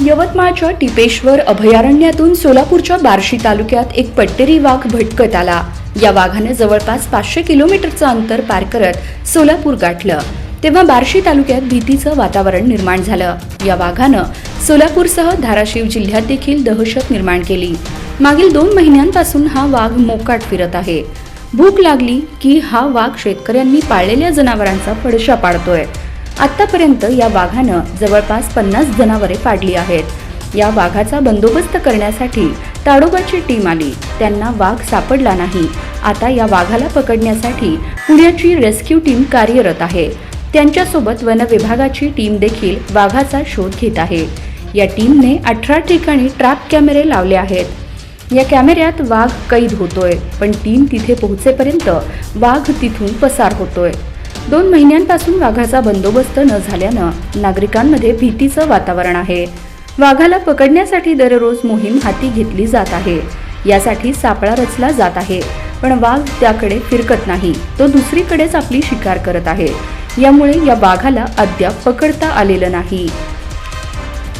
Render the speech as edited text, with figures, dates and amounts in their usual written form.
यवतमाळच्या टिपेश्वर अभयारण्यातून सोलापूरच्या बार्शी तालुक्यात एक पट्टेरी वाघ भटकत आला। या वाघाने जवळपास 500 किलोमीटरचं अंतर पार करत सोलापूर गाठलं, तेव्हा बार्शी तालुक्यात भीतीचं वातावरण निर्माण झालं। या वाघानं सोलापूरसह धाराशिव जिल्ह्यात देखील दहशत निर्माण केली। मागील 2 महिन्यांपासून हा वाघ मोकाट फिरत आहे। भूक लागली की हा वाघ शेतकऱ्यांनी पाळलेल्या जनावरांचा फडशा पाडतोय। आतापर्यंत या वाघानं जवळपास 50 जनावरे पाडली आहेत। या वाघाचा बंदोबस्त करण्यासाठी ताडोबाची टीम आली, त्यांना वाघ सापडला नाही। आता या वाघाला पकडण्यासाठी पुण्याची रेस्क्यू टीम कार्यरत आहे। त्यांच्यासोबत वन विभागाची टीम देखील वाघाचा शोध घेत आहे। या टीमने 18 ठिकाणी ट्रॅप कॅमेरे लावले आहेत। या कॅमेऱ्यात वाघ कैद होतोय, पण टीम तिथे पोहोचेपर्यंत वाघ तिथून पसार होतोय। 2 महिन्यांपासून वाघाचा बंदोबस्त न झाल्यानं नागरिकांमध्ये भीतीचं वातावरण आहे। वाघाला पकडण्यासाठी दररोज मोहीम हाती घेतली जात आहे। यासाठी सापळा रचला जात आहे, पण वाघ त्याकडे फिरकत नाही, तो दुसरीकडेच आपली शिकार करत आहे। यामुळे या वाघाला अद्याप पकडता आलेलं नाही।